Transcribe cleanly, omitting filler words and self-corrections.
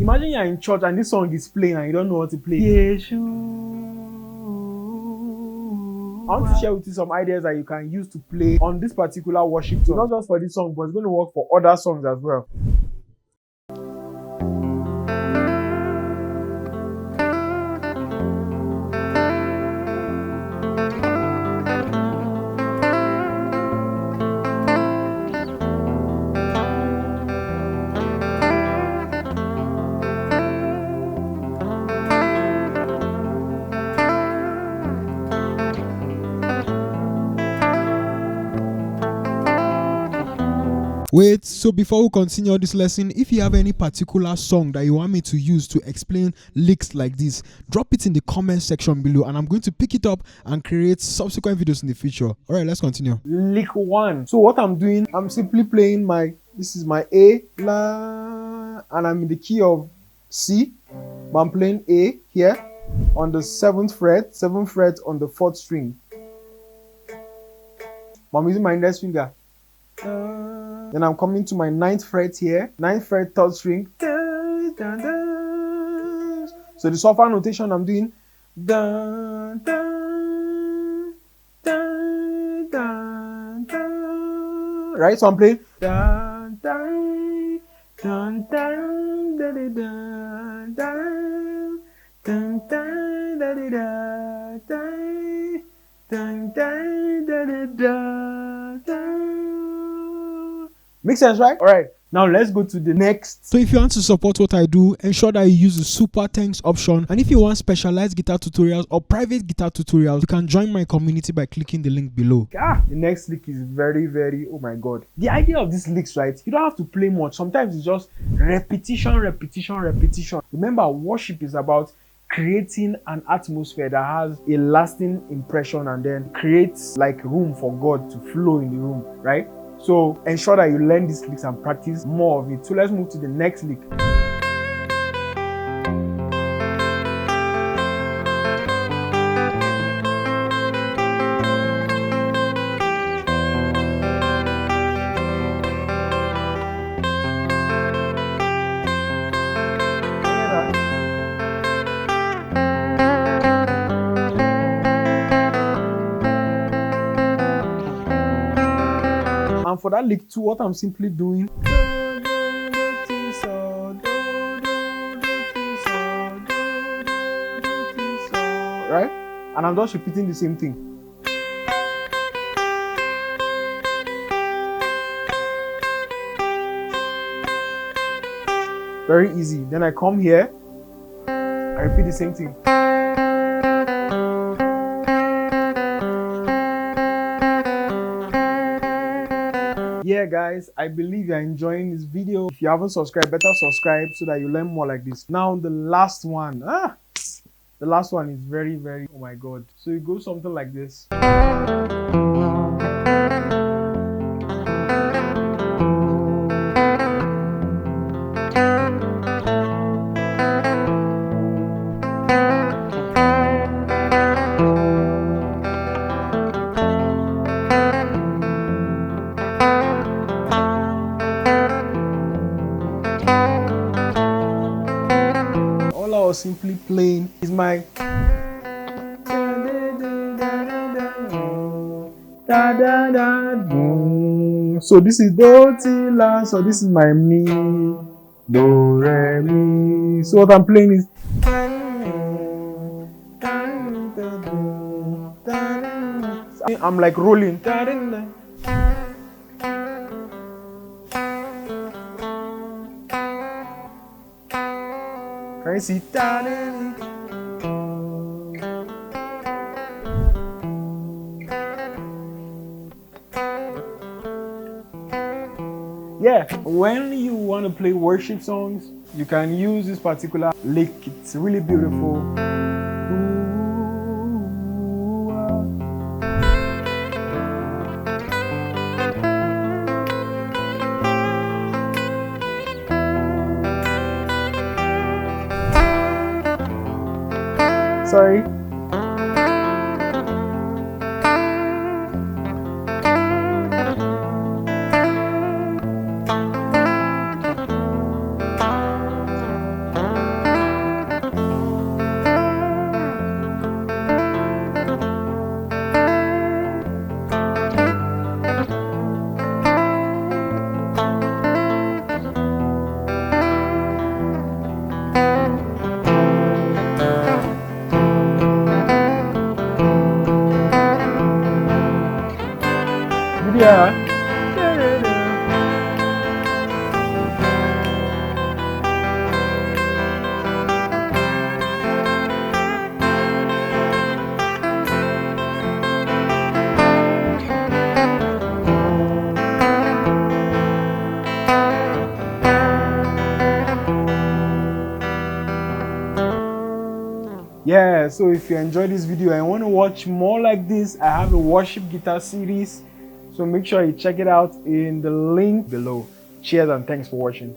Imagine you're in church and this song is playing and you don't know what to play. I want to share with you some ideas that you can use to play on this particular worship song. Not just for this song, but it's going to work for other songs as well. Wait, so before we continue this lesson, if you have any particular song that you want me to use to explain licks like this, drop it in the comment section below and I'm going to pick it up and create subsequent videos in the future. Alright, let's continue. Lick 1. So what I'm doing, I'm simply playing this is my A, La, and I'm in the key of C, but I'm playing A here on the 7th fret on the 4th string. But I'm using my index finger. Then I'm coming to my 9th fret here, 9th fret 3rd string. So the software notation I'm doing. Right, so I'm playing. Makes sense, right? Alright, now let's go to the next. So if you want to support what I do, ensure that you use the super thanks option. And if you want specialized guitar tutorials or private guitar tutorials, you can join my community by clicking the link below. The next lick is very, oh my god. The idea of these licks, right? You don't have to play much. Sometimes it's just repetition. Remember, worship is about creating an atmosphere that has a lasting impression and then creates like room for God to flow in the room, right? So ensure that you learn these licks and practice more of it. So let's move to the next lick. And for that lick 2, what I'm simply doing, right? And I'm just repeating the same thing. Very easy. Then I come here, I repeat the same thing. Yeah guys, I believe you're enjoying this video. If you haven't subscribed, better subscribe so that you learn more like this. Now the last one. The last one is very, oh my god. So it goes something like this. Simply playing is my so this is do ti la, so this is my mi do re mi. So what I'm playing is I'm like rolling. Can you see? Yeah, when you want to play worship songs, you can use this particular lick. It's really beautiful. Sorry. Yeah, so if you enjoyed this video and want to watch more like this, I have a worship guitar series, so make sure you check it out in the link below. Cheers and thanks for watching.